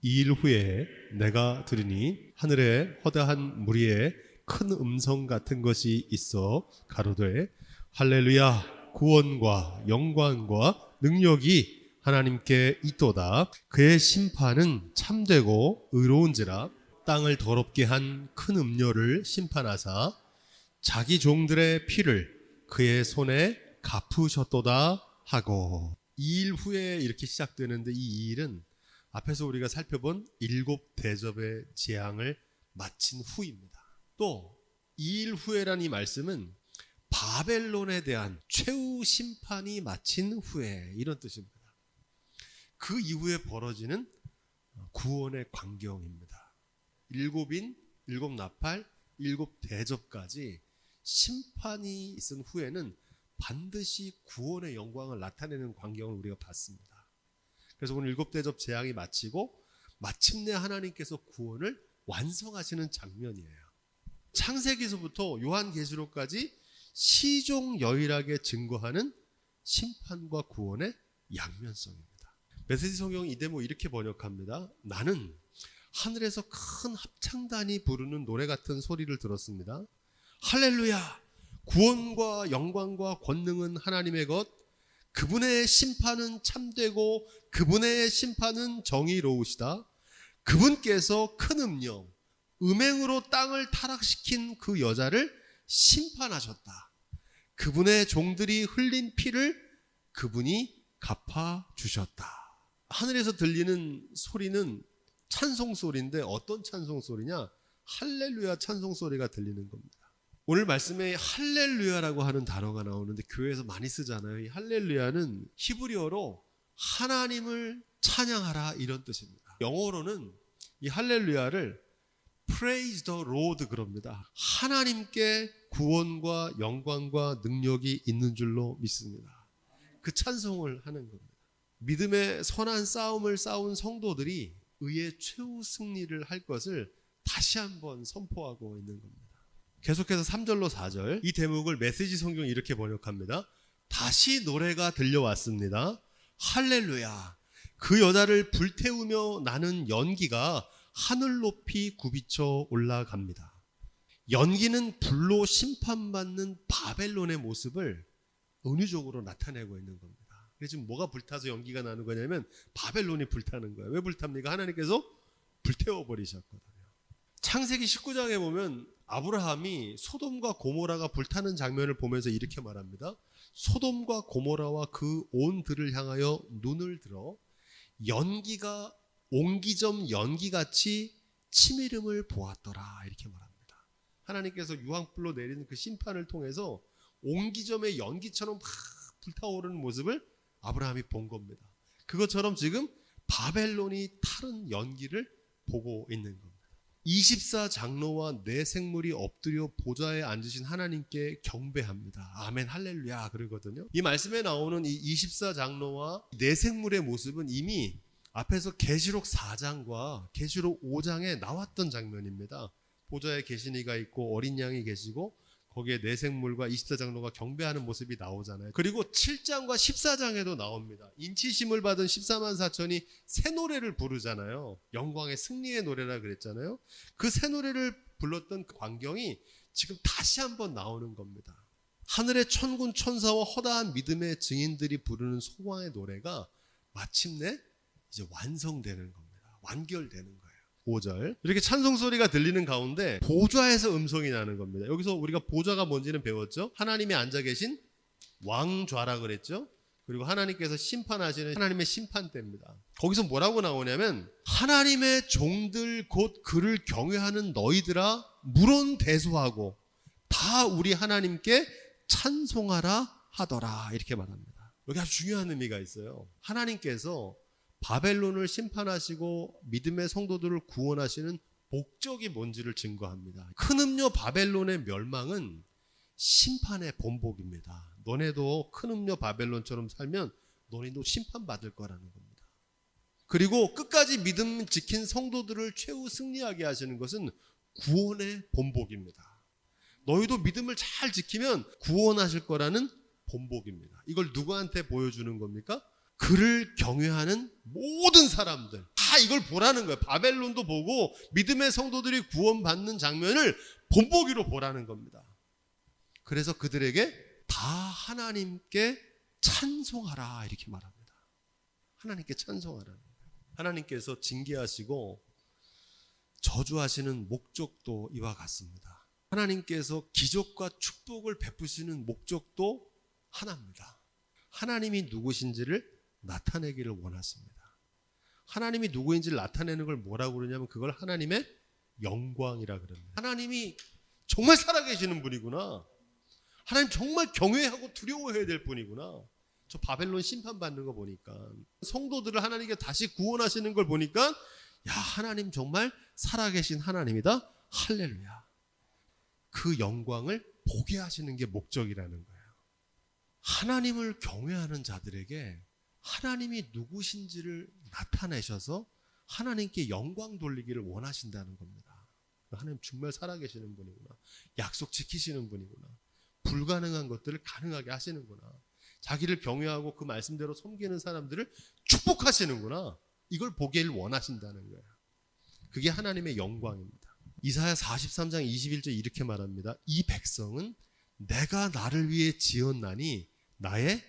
이 일 후에 내가 들으니 하늘에 허다한 무리의 큰 음성 같은 것이 있어 가로되 할렐루야, 구원과 영광과 능력이 하나님께 있도다. 그의 심판은 참되고 의로운지라. 땅을 더럽게 한 큰 음녀를 심판하사 자기 종들의 피를 그의 손에 갚으셨도다 하고. 이 일 후에 이렇게 시작되는데, 이 일은 앞에서 우리가 살펴본 7 대접의 재앙을 마친 후입니다. 또 이 일 후에라는 이 말씀은 바벨론에 대한 최후 심판이 마친 후에, 이런 뜻입니다. 그 이후에 벌어지는 구원의 광경입니다. 7인, 7나팔, 7 대접까지 심판이 있은 후에는 반드시 구원의 영광을 나타내는 광경을 우리가 봤습니다. 그래서 오늘 7 대접 재앙이 마치고 마침내 하나님께서 구원을 완성하시는 장면이에요. 창세기서부터 요한계시록까지 시종여일하게 증거하는 심판과 구원의 양면성입니다. 메시지 성경은 이 대목 이렇게 번역합니다. 나는 하늘에서 큰 합창단이 부르는 노래 같은 소리를 들었습니다. 할렐루야! 구원과 영광과 권능은 하나님의 것, 그분의 심판은 참되고 그분의 심판은 정의로우시다. 그분께서 큰 음령, 음행으로 땅을 타락시킨 그 여자를 심판하셨다. 그분의 종들이 흘린 피를 그분이 갚아주셨다. 하늘에서 들리는 소리는 찬송 소리인데, 어떤 찬송 소리냐? 할렐루야 찬송 소리가 들리는 겁니다. 오늘 말씀에 할렐루야라고 하는 단어가 나오는데 교회에서 많이 쓰잖아요. 이 할렐루야는 히브리어로 하나님을 찬양하라, 이런 뜻입니다. 영어로는 이 할렐루야를 Praise the Lord 그럽니다. 하나님께 구원과 영광과 능력이 있는 줄로 믿습니다. 그 찬송을 하는 겁니다. 믿음의 선한 싸움을 싸운 성도들이 의의 최후 승리를 할 것을 다시 한번 선포하고 있는 겁니다. 계속해서 3절로 4절, 이 대목을 메시지 성경이 이렇게 번역합니다. 다시 노래가 들려왔습니다. 할렐루야! 그 여자를 불태우며 나는 연기가 하늘 높이 굽이쳐 올라갑니다. 연기는 불로 심판받는 바벨론의 모습을 은유적으로 나타내고 있는 겁니다. 그래서 지금 뭐가 불타서 연기가 나는 거냐면 바벨론이 불타는 거예요. 왜 불탑니까? 하나님께서 불태워버리셨거든요. 창세기 19장에 보면 아브라함이 소돔과 고모라가 불타는 장면을 보면서 이렇게 말합니다. 소돔과 고모라와 그 온 들을 향하여 눈을 들어 연기가 옹기점 연기같이 치밀음을 보았더라, 이렇게 말합니다. 하나님께서 유황불로 내리는 그 심판을 통해서 옹기점의 연기처럼 막 불타오르는 모습을 아브라함이 본 겁니다. 그것처럼 지금 바벨론이 타는 연기를 보고 있는 겁니다. 24장로와 네 생물이 엎드려 보좌에 앉으신 하나님께 경배합니다. 아멘 할렐루야 그러거든요. 이 말씀에 나오는 이 24장로와 네 생물의 모습은 이미 앞에서 계시록 4장과 계시록 5장에 나왔던 장면입니다. 보좌에 계신 이가 있고 어린 양이 계시고 거기에 네 생물과 24장로가 경배하는 모습이 나오잖아요. 그리고 7장과 14장에도 나옵니다. 인치심을 받은 14만 4천이 새 노래를 부르잖아요. 영광의 승리의 노래라 그랬잖아요. 그 새 노래를 불렀던 그 광경이 지금 다시 한번 나오는 겁니다. 하늘의 천군 천사와 허다한 믿음의 증인들이 부르는 소망의 노래가 마침내 이제 완성되는 겁니다. 완결되는 거예요. 5절, 이렇게 찬송 소리가 들리는 가운데 보좌에서 음성이 나는 겁니다. 여기서 우리가 보좌가 뭔지는 배웠죠. 하나님이 앉아 계신 왕좌라 그랬죠. 그리고 하나님께서 심판하시는 하나님의 심판대입니다. 거기서 뭐라고 나오냐면 하나님의 종들 곧 그를 경외하는 너희들아 물론 대소하고 다 우리 하나님께 찬송하라 하더라, 이렇게 말합니다. 여기 아주 중요한 의미가 있어요. 하나님께서 바벨론을 심판하시고 믿음의 성도들을 구원하시는 목적이 뭔지를 증거합니다. 큰 음료 바벨론의 멸망은 심판의 본복입니다. 너네도 큰 음료 바벨론처럼 살면 너네도 심판받을 거라는 겁니다. 그리고 끝까지 믿음 지킨 성도들을 최후 승리하게 하시는 것은 구원의 본복입니다. 너희도 믿음을 잘 지키면 구원하실 거라는 본복입니다. 이걸 누구한테 보여주는 겁니까? 그를 경외하는 모든 사람들, 다 이걸 보라는 거예요. 바벨론도 보고 믿음의 성도들이 구원받는 장면을 본보기로 보라는 겁니다. 그래서 그들에게 다 하나님께 찬송하라 이렇게 말합니다. 하나님께 찬송하라. 하나님께서 징계하시고 저주하시는 목적도 이와 같습니다. 하나님께서 기적과 축복을 베푸시는 목적도 하나입니다. 하나님이 누구신지를 나타내기를 원하십니다. 하나님이 누구인지를 나타내는 걸 뭐라고 그러냐면 그걸 하나님의 영광이라 그럽니다. 하나님이 정말 살아계시는 분이구나. 하나님 정말 경외하고 두려워해야 될 분이구나. 저 바벨론 심판받는 거 보니까 성도들을 하나님께 다시 구원하시는 걸 보니까 야, 하나님 정말 살아계신 하나님이다. 할렐루야. 그 영광을 보게 하시는 게 목적이라는 거예요. 하나님을 경외하는 자들에게 하나님이 누구신지를 나타내셔서 하나님께 영광 돌리기를 원하신다는 겁니다. 하나님 정말 살아계시는 분이구나. 약속 지키시는 분이구나. 불가능한 것들을 가능하게 하시는구나. 자기를 경외하고 그 말씀대로 섬기는 사람들을 축복하시는구나. 이걸 보기를 원하신다는 거예요. 그게 하나님의 영광입니다. 이사야 43장 21절 이렇게 말합니다. 이 백성은 내가 나를 위해 지었나니 나의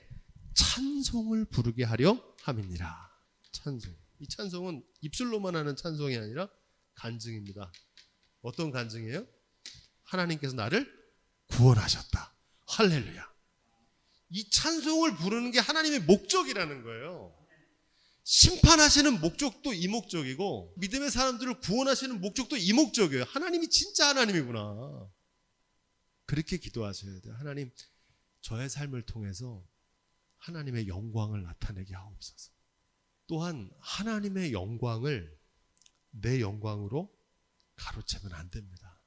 찬송을 부르게 하려 함이니라. 찬송. 이 찬송은 입술로만 하는 찬송이 아니라 간증입니다. 어떤 간증이에요? 하나님께서 나를 구원하셨다. 할렐루야. 이 찬송을 부르는 게 하나님의 목적이라는 거예요. 심판하시는 목적도 이 목적이고 믿음의 사람들을 구원하시는 목적도 이 목적이에요. 하나님이 진짜 하나님이구나. 그렇게 기도하셔야 돼요. 하나님, 저의 삶을 통해서 하나님의 영광을 나타내게 하옵소서. 또한 하나님의 영광을 내 영광으로 가로채면 안 됩니다.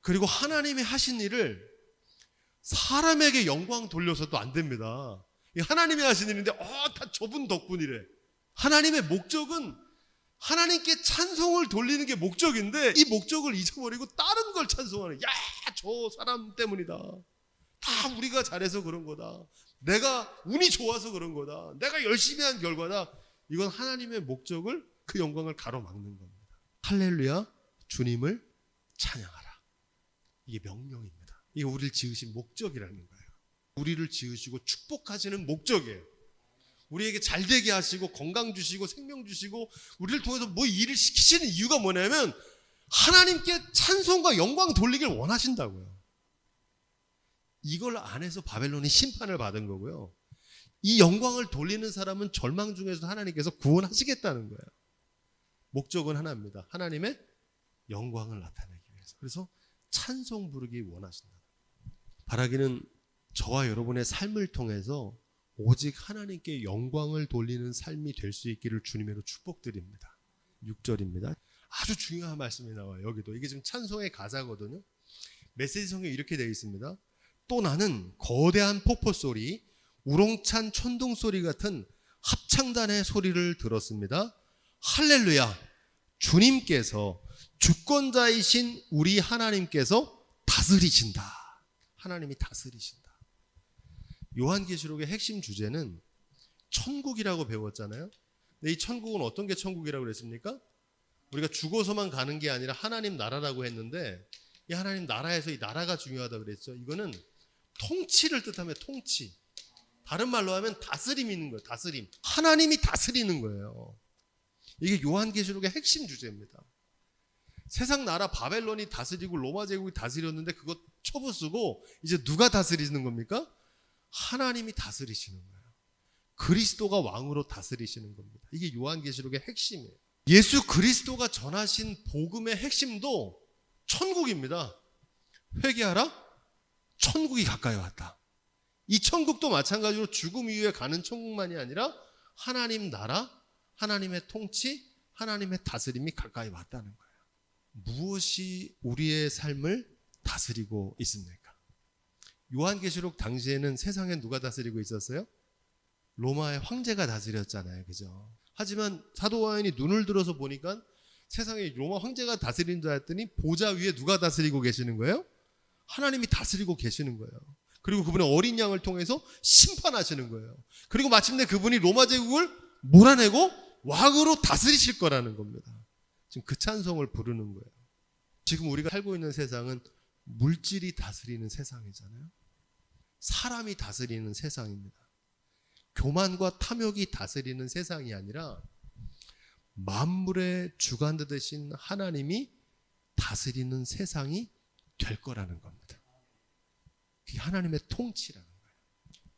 그리고 하나님이 하신 일을 사람에게 영광 돌려서도 안 됩니다. 하나님이 하신 일인데 다 저분 덕분이래. 하나님의 목적은 하나님께 찬송을 돌리는 게 목적인데 이 목적을 잊어버리고 다른 걸 찬송하는. 야, 저 사람 때문이다. 다 우리가 잘해서 그런 거다. 내가 운이 좋아서 그런 거다. 내가 열심히 한 결과다. 이건 하나님의 목적을, 그 영광을 가로막는 겁니다. 할렐루야, 주님을 찬양하라. 이게 명령입니다. 이게 우리를 지으신 목적이라는 거예요. 우리를 지으시고 축복하시는 목적이에요. 우리에게 잘 되게 하시고 건강 주시고 생명 주시고 우리를 통해서 뭐 일을 시키시는 이유가 뭐냐면 하나님께 찬송과 영광 돌리길 원하신다고요. 이걸 안 해서 바벨론이 심판을 받은 거고요. 이 영광을 돌리는 사람은 절망 중에서도 하나님께서 구원하시겠다는 거예요. 목적은 하나입니다. 하나님의 영광을 나타내기 위해서. 그래서 찬송 부르기 원하신다. 바라기는 저와 여러분의 삶을 통해서 오직 하나님께 영광을 돌리는 삶이 될 수 있기를 주님으로 축복드립니다. 6절입니다. 아주 중요한 말씀이 나와요. 여기도 이게 지금 찬송의 가사거든요. 메시지 성경에 이렇게 되어 있습니다. 또 나는 거대한 폭포 소리, 우렁찬 천둥 소리 같은 합창단의 소리를 들었습니다. 할렐루야! 주님께서 주권자이신 우리 하나님께서 다스리신다. 하나님이 다스리신다. 요한계시록의 핵심 주제는 천국이라고 배웠잖아요. 근데 이 천국은 어떤 게 천국이라고 그랬습니까? 우리가 죽어서만 가는 게 아니라 하나님 나라라고 했는데 이 하나님 나라에서 이 나라가 중요하다고 그랬죠. 이거는 통치를 뜻하면 통치. 다른 말로 하면 다스림이 있는 거예요. 다스림. 하나님이 다스리는 거예요. 이게 요한계시록의 핵심 주제입니다. 세상 나라 바벨론이 다스리고 로마 제국이 다스렸는데 그거 쳐부수고 이제 누가 다스리는 겁니까? 하나님이 다스리시는 거예요. 그리스도가 왕으로 다스리시는 겁니다. 이게 요한계시록의 핵심이에요. 예수 그리스도가 전하신 복음의 핵심도 천국입니다. 회개하라. 천국이 가까이 왔다. 이 천국도 마찬가지로 죽음 이후에 가는 천국만이 아니라 하나님 나라, 하나님의 통치, 하나님의 다스림이 가까이 왔다는 거예요. 무엇이 우리의 삶을 다스리고 있습니까? 요한계시록 당시에는 세상에 누가 다스리고 있었어요? 로마의 황제가 다스렸잖아요. 그죠? 하지만 사도 요한이 눈을 들어서 보니까 세상에 로마 황제가 다스리는 줄 알았더니 보좌 위에 누가 다스리고 계시는 거예요? 하나님이 다스리고 계시는 거예요. 그리고 그분의 어린 양을 통해서 심판하시는 거예요. 그리고 마침내 그분이 로마 제국을 몰아내고 왕으로 다스리실 거라는 겁니다. 지금 그 찬송을 부르는 거예요. 지금 우리가 살고 있는 세상은 물질이 다스리는 세상이잖아요. 사람이 다스리는 세상입니다. 교만과 탐욕이 다스리는 세상이 아니라 만물의 주관 되신 하나님이 다스리는 세상이 될 거라는 겁니다. 그게 하나님의 통치라는 거예요.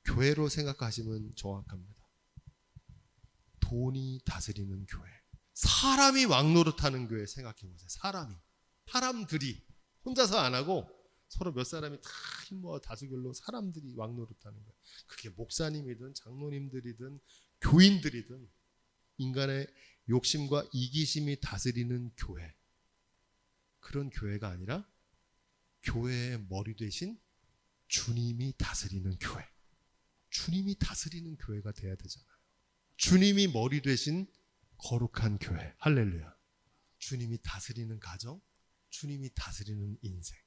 교회로 생각하시면 정확합니다. 돈이 다스리는 교회, 사람이 왕노릇하는 교회 생각해 보세요. 사람들이 혼자서 안 하고 서로 몇 사람이 다 힘모아 다수결로 사람들이 왕노릇하는 거예요. 그게 목사님이든 장로님들이든 교인들이든 인간의 욕심과 이기심이 다스리는 교회, 그런 교회가 아니라 교회의 머리 되신 주님이 다스리는 교회, 주님이 다스리는 교회가 돼야 되잖아요. 주님이 머리 되신 거룩한 교회, 할렐루야. 주님이 다스리는 가정, 주님이 다스리는 인생.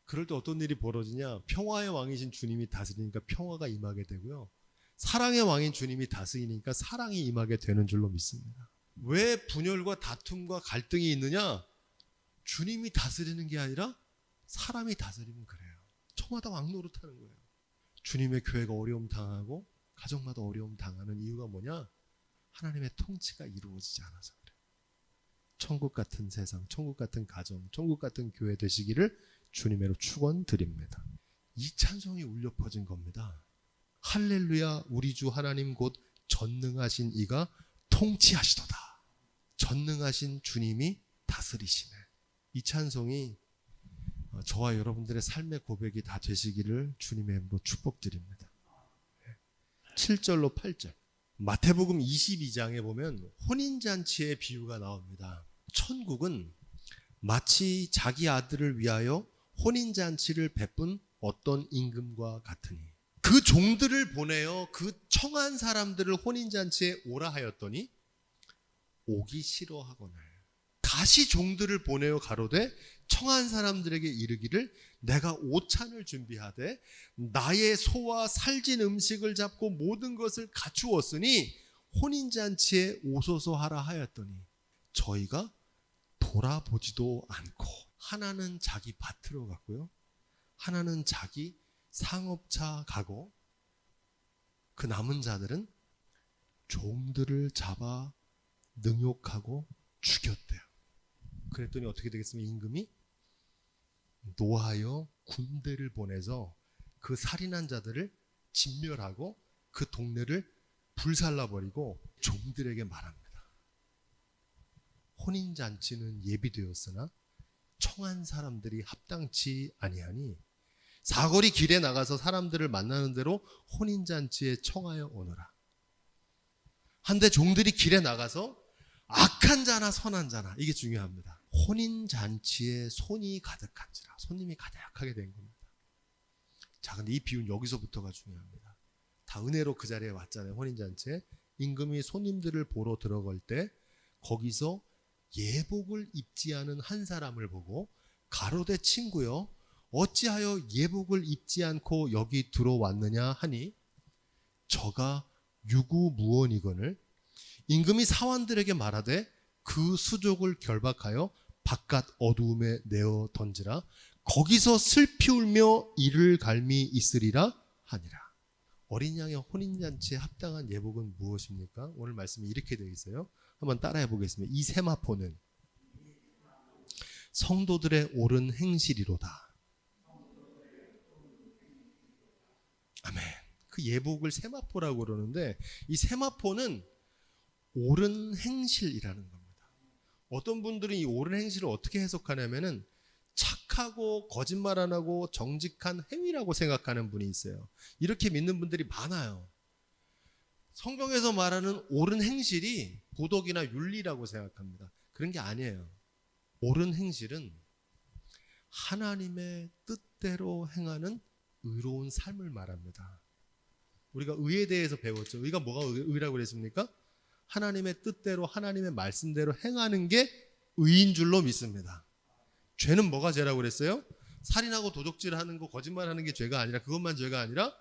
그럴 때 어떤 일이 벌어지냐, 평화의 왕이신 주님이 다스리니까 평화가 임하게 되고요, 사랑의 왕인 주님이 다스리니까 사랑이 임하게 되는 줄로 믿습니다. 왜 분열과 다툼과 갈등이 있느냐? 주님이 다스리는 게 아니라 사람이 다스리면 그래요. 저마다 왕노릇하는 거예요. 주님의 교회가 어려움 당하고 가정마다 어려움 당하는 이유가 뭐냐? 하나님의 통치가 이루어지지 않아서 그래요. 천국 같은 세상, 천국 같은 가정, 천국 같은 교회 되시기를 주님으로 축원드립니다. 이 찬송이 울려 퍼진 겁니다. 할렐루야, 우리 주 하나님 곧 전능하신 이가 통치하시도다. 전능하신 주님이 다스리시네. 이 찬송이 저와 여러분들의 삶의 고백이 다 되시기를 주님의 이름으로 축복드립니다. 7절로 8절, 마태복음 22장에 보면 혼인잔치의 비유가 나옵니다. 천국은 마치 자기 아들을 위하여 혼인잔치를 베푼 어떤 임금과 같으니, 그 종들을 보내어 그 청한 사람들을 혼인잔치에 오라 하였더니 오기 싫어하거늘 다시 종들을 보내어 가로되 청한 사람들에게 이르기를 내가 오찬을 준비하되 나의 소와 살진 음식을 잡고 모든 것을 갖추었으니 혼인잔치에 오소서 하라 하였더니 저희가 돌아보지도 않고, 하나는 자기 밭으로 갔고요, 하나는 자기 상업차 가고, 그 남은 자들은 종들을 잡아 능욕하고 죽였대요. 그랬더니 어떻게 되겠습니까? 임금이 노하여 군대를 보내서 그 살인한 자들을 진멸하고 그 동네를 불살라버리고 종들에게 말합니다. 혼인잔치는 예비되었으나 청한 사람들이 합당치 아니하니 사거리 길에 나가서 사람들을 만나는 대로 혼인잔치에 청하여 오너라. 한데 종들이 길에 나가서 악한 자나 선한 자나, 이게 중요합니다. 혼인잔치에 손이 가득한지라, 손님이 가득하게 된 겁니다. 자, 근데 이 비유는 여기서부터가 중요합니다. 다 은혜로 그 자리에 왔잖아요. 혼인잔치에 임금이 손님들을 보러 들어갈 때 거기서 예복을 입지 않은 한 사람을 보고 가로되 친구여 어찌하여 예복을 입지 않고 여기 들어왔느냐 하니 저가 유구무원이거늘 임금이 사환들에게 말하되 그 수족을 결박하여 바깥 어두움에 내어 던지라. 거기서 슬피 울며 이를 갈미 있으리라 하니라. 어린 양의 혼인잔치에 합당한 예복은 무엇입니까? 오늘 말씀이 이렇게 되어 있어요. 한번 따라해 보겠습니다. 이 세마포는 성도들의 옳은 행실이로다. 아멘. 그 예복을 세마포라고 그러는데 이 세마포는 옳은 행실이라는 겁니다. 어떤 분들은 이 옳은 행실을 어떻게 해석하냐면은 착하고 거짓말 안 하고 정직한 행위라고 생각하는 분이 있어요. 이렇게 믿는 분들이 많아요. 성경에서 말하는 옳은 행실이 도덕이나 윤리라고 생각합니다. 그런 게 아니에요. 옳은 행실은 하나님의 뜻대로 행하는 의로운 삶을 말합니다. 우리가 의에 대해서 배웠죠. 의가 뭐가 의라고 그랬습니까? 하나님의 뜻대로 하나님의 말씀대로 행하는 게 의인 줄로 믿습니다. 죄는 뭐가 죄라고 그랬어요? 살인하고 도적질하는 거, 거짓말하는 게 죄가 아니라, 그것만 죄가 아니라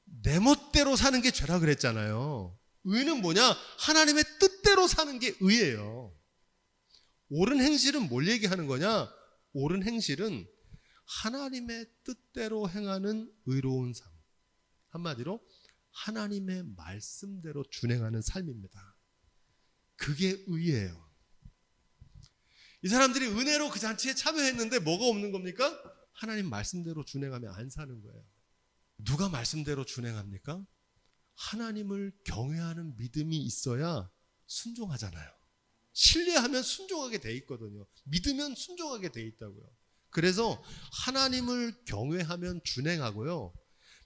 내 멋대로 사는 게 죄라 그랬잖아요. 의는 뭐냐? 하나님의 뜻대로 사는 게 의예요. 옳은 행실은 뭘 얘기하는 거냐? 옳은 행실은 하나님의 뜻대로 행하는 의로운 삶. 한마디로 하나님의 말씀대로 준행하는 삶입니다. 그게 의예요. 이 사람들이 은혜로 그 잔치에 참여했는데 뭐가 없는 겁니까? 하나님 말씀대로 준행하면 안 사는 거예요. 누가 말씀대로 준행합니까? 하나님을 경외하는 믿음이 있어야 순종하잖아요. 신뢰하면 순종하게 돼 있거든요. 믿으면 순종하게 돼 있다고요. 그래서 하나님을 경외하면 준행하고요.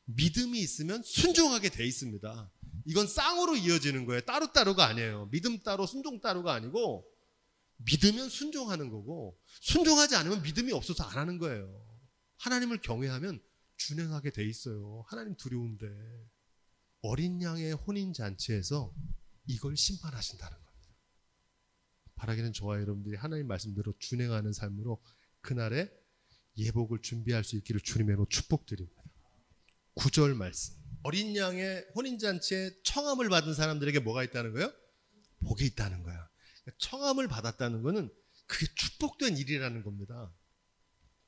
믿음이 있으면 순종하게 돼 있습니다. 이건 쌍으로 이어지는 거예요. 따로따로가 아니에요. 믿음 따로 순종 따로가 아니고 믿으면 순종하는 거고 순종하지 않으면 믿음이 없어서 안 하는 거예요. 하나님을 경외하면 준행하게 돼 있어요. 하나님 두려운데. 어린 양의 혼인잔치에서 이걸 심판하신다는 겁니다. 바라기는 저와 여러분들이 하나님 말씀대로 준행하는 삶으로 그날에 예복을 준비할 수 있기를 주님으로 축복드립니다. 9절 말씀. 어린 양의 혼인잔치에 청함을 받은 사람들에게 뭐가 있다는 거예요? 복이 있다는 거예요. 청함을 받았다는 거는 그게 축복된 일이라는 겁니다.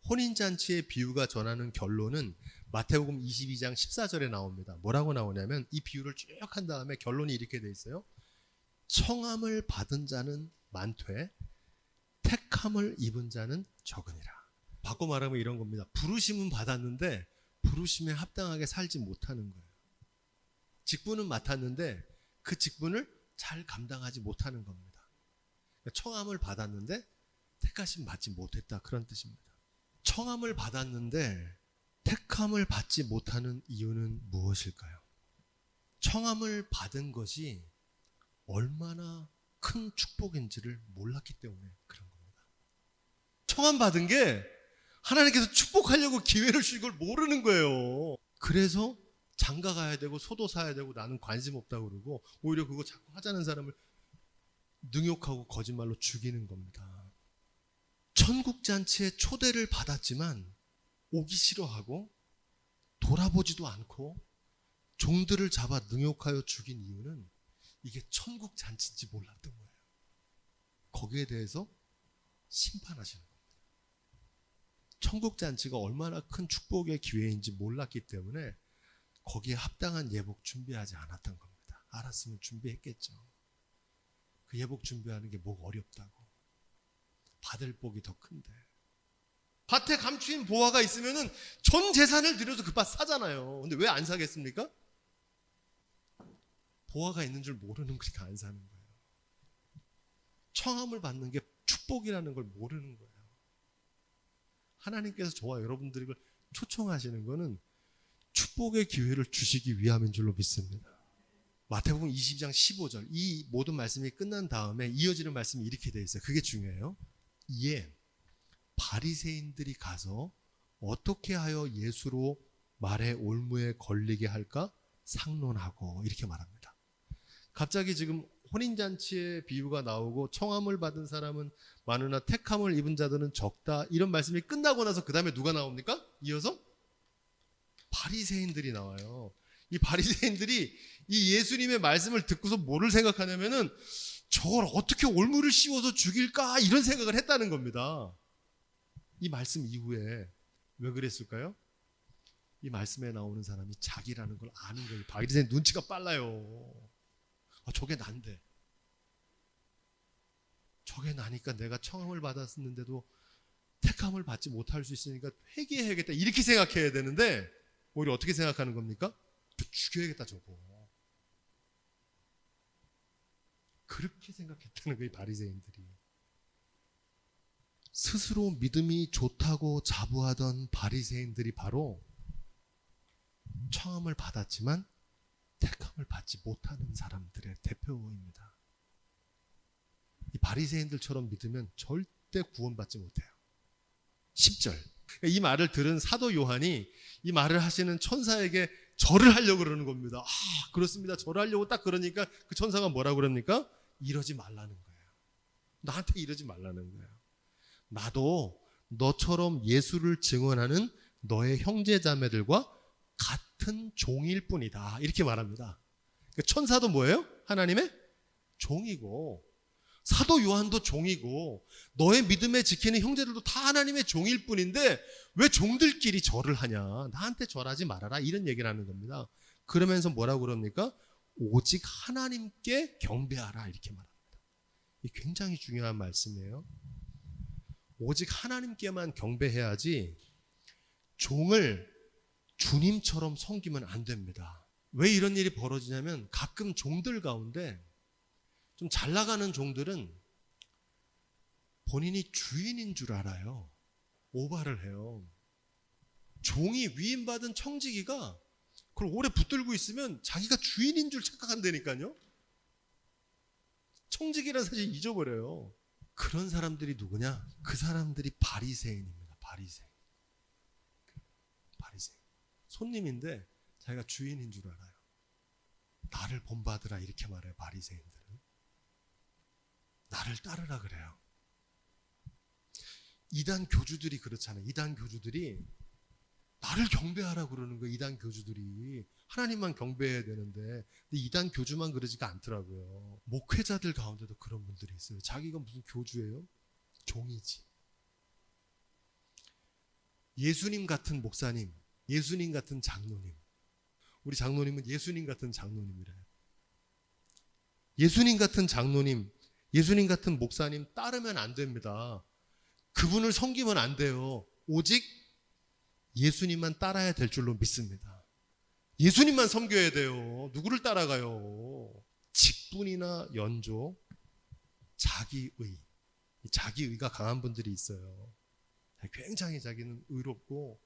혼인잔치의 비유가 전하는 결론은 마태복음 22장 14절에 나옵니다. 뭐라고 나오냐면 이 비유를 쭉 한 다음에 결론이 이렇게 돼 있어요. 청함을 받은 자는 많되 택함을 입은 자는 적으니라. 바꿔 말하면 이런 겁니다. 부르심은 받았는데 부르심에 합당하게 살지 못하는 거예요. 직분은 맡았는데 그 직분을 잘 감당하지 못하는 겁니다. 청함을 받았는데 택하심 받지 못했다, 그런 뜻입니다. 청함을 받았는데 택함을 받지 못하는 이유는 무엇일까요? 청함을 받은 것이 얼마나 큰 축복인지를 몰랐기 때문에 그런 겁니다. 청함 받은 게 하나님께서 축복하려고 기회를 주신 걸 모르는 거예요. 그래서 장가 가야 되고 소도 사야 되고 나는 관심 없다고 그러고 오히려 그거 자꾸 하자는 사람을 능욕하고 거짓말로 죽이는 겁니다. 천국잔치에 초대를 받았지만 오기 싫어하고 돌아보지도 않고 종들을 잡아 능욕하여 죽인 이유는 이게 천국잔치인지 몰랐던 거예요. 거기에 대해서 심판하시는 겁니다. 천국잔치가 얼마나 큰 축복의 기회인지 몰랐기 때문에 거기에 합당한 예복 준비하지 않았던 겁니다. 알았으면 준비했겠죠. 그 예복 준비하는 게 뭐가 어렵다고. 받을 복이 더 큰데. 밭에 감추인 보화가 있으면은 전 재산을 들여서 그 밭 사잖아요. 근데 왜 안 사겠습니까? 보화가 있는 줄 모르는 거니까 안 사는 거예요. 청함을 받는 게 축복이라는 걸 모르는 거예요. 하나님께서 저와 여러분들을 초청하시는 거는 축복의 기회를 주시기 위함인 줄로 믿습니다. 마태복음 22장 15절 이 모든 말씀이 끝난 다음에 이어지는 말씀이 이렇게 되어 있어요. 그게 중요해요. 이에 바리새인들이 가서 어떻게 하여 예수로 말의 올무에 걸리게 할까 상론하고 이렇게 말합니다. 갑자기 지금 혼인잔치의 비유가 나오고 청함을 받은 사람은 많으나 택함을 입은 자들은 적다, 이런 말씀이 끝나고 나서 그 다음에 누가 나옵니까? 이어서 바리새인들이 나와요. 이 바리새인들이 이 예수님의 말씀을 듣고서 뭐를 생각하냐면은 저걸 어떻게 올무를 씌워서 죽일까 이런 생각을 했다는 겁니다. 이 말씀 이후에 왜 그랬을까요? 이 말씀에 나오는 사람이 자기라는 걸 아는 거예요. 바리새인 눈치가 빨라요. 저게 난데. 저게 나니까 내가 청함을 받았었는데도 택함을 받지 못할 수 있으니까 회개해야겠다 이렇게 생각해야 되는데 오히려 어떻게 생각하는 겁니까? 죽여야겠다 저거. 그렇게 생각했다는 거예요. 바리새인들이. 스스로 믿음이 좋다고 자부하던 바리새인들이 바로 청함을 받았지만 택함을 받지 못하는 사람들의 대표입니다. 이 바리새인들처럼 믿으면 절대 구원받지 못해요. 10절 이 말을 들은 사도 요한이 이 말을 하시는 천사에게 절을 하려고 그러는 겁니다. 그렇습니다. 절하려고 딱 그러니까 그 천사가 뭐라고 그럽니까? 이러지 말라는 거예요. 나한테 이러지 말라는 거예요. 나도 너처럼 예수를 증언하는 너의 형제자매들과 같은 종일 뿐이다. 이렇게 말합니다. 천사도 뭐예요? 하나님의 종이고 사도 요한도 종이고 너의 믿음에 지키는 형제들도 다 하나님의 종일 뿐인데 왜 종들끼리 절을 하냐? 나한테 절하지 말아라. 이런 얘기를 하는 겁니다. 그러면서 뭐라고 그럽니까? 오직 하나님께 경배하라 이렇게 말합니다. 이 굉장히 중요한 말씀이에요. 오직 하나님께만 경배해야지 종을 주님처럼 섬기면 안 됩니다. 왜 이런 일이 벌어지냐면 가끔 종들 가운데 좀 잘 나가는 종들은 본인이 주인인 줄 알아요. 오바를 해요. 종이 위임받은 청지기가 그걸 오래 붙들고 있으면 자기가 주인인 줄 착각한다니까요. 청지기란 사실 잊어버려요. 그런 사람들이 누구냐? 그 사람들이 바리새인입니다. 바리새인. 손님인데 자기가 주인인 줄 알아요. 나를 본받으라 이렇게 말해요. 바리새인들은. 나를 따르라 그래요. 이단 교주들이 그렇잖아요. 이단 교주들이 나를 경배하라 그러는 거예요. 이단 교주들이 하나님만 경배해야 되는데 근데 이단 교주만 그러지가 않더라고요. 목회자들 가운데도 그런 분들이 있어요. 자기가 무슨 교주예요? 종이지. 예수님 같은 목사님, 예수님 같은 장로님. 우리 장로님은 예수님 같은 장로님이래요. 예수님 같은 장로님, 예수님 같은 목사님 따르면 안 됩니다. 그분을 섬기면 안 돼요. 오직 예수님만 따라야 될 줄로 믿습니다. 예수님만 섬겨야 돼요. 누구를 따라가요? 직분이나 연조, 자기의. 자기의가 강한 분들이 있어요. 굉장히 자기는 의롭고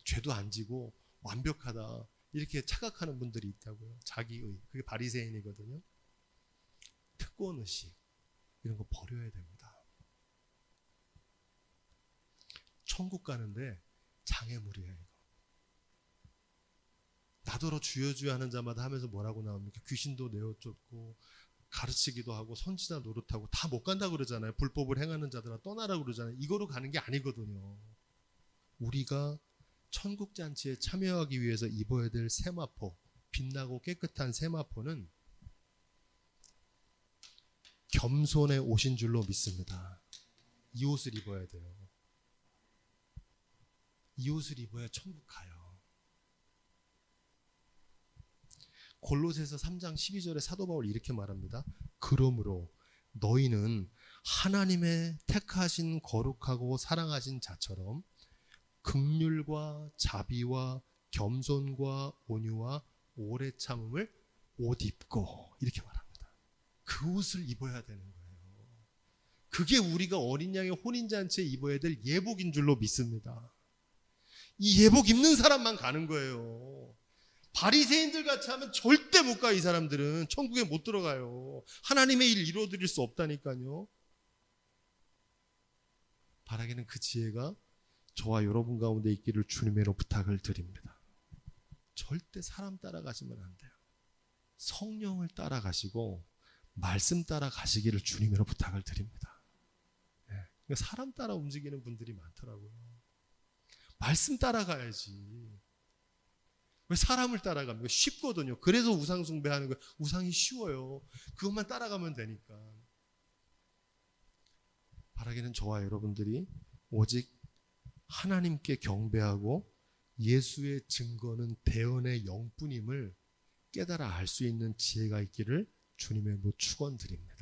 죄도 안 지고 완벽하다 이렇게 착각하는 분들이 있다고요. 자기의. 그게 바리새인이거든요. 특권의식 이런 거 버려야 됩니다. 천국 가는데 장애물이에요. 이거. 나더러 주여 주여 하는 자마다 하면서 뭐라고 나옵니까? 귀신도 내어쫓고 가르치기도 하고 선지자 노릇하고 다 못 간다고 그러잖아요. 불법을 행하는 자들아 떠나라고 그러잖아요. 이거로 가는 게 아니거든요. 우리가 천국 잔치에 참여하기 위해서 입어야 될 세마포, 빛나고 깨끗한 세마포는 겸손에 오신 줄로 믿습니다. 이 옷을 입어야 돼요. 이 옷을 입어야 천국 가요. 골로새서 3장 12절에 사도 바울이 이렇게 말합니다. 그러므로 너희는 하나님의 택하신 거룩하고 사랑하신 자처럼 긍휼과 자비와 겸손과 온유와 오래 참음을 옷 입고 이렇게 말합니다. 그 옷을 입어야 되는 거예요. 그게 우리가 어린 양의 혼인잔치에 입어야 될 예복인 줄로 믿습니다. 이 예복 입는 사람만 가는 거예요. 바리새인들 같이 하면 절대 못 가. 이 사람들은 천국에 못 들어가요. 하나님의 일 이루어드릴 수 없다니까요. 바라기는 그 지혜가 저와 여러분 가운데 있기를 주님으로 부탁을 드립니다. 절대 사람 따라가시면 안 돼요. 성령을 따라가시고 말씀 따라가시기를 주님으로 부탁을 드립니다. 네. 사람 따라 움직이는 분들이 많더라고요. 말씀 따라가야지. 왜 사람을 따라갑니까? 쉽거든요. 그래서 우상 숭배하는 거예요. 우상이 쉬워요. 그것만 따라가면 되니까. 바라기는 저와 여러분들이 오직 하나님께 경배하고 예수의 증거는 대언의 영뿐임을 깨달아 알 수 있는 지혜가 있기를 주님의 이름으로 축원드립니다.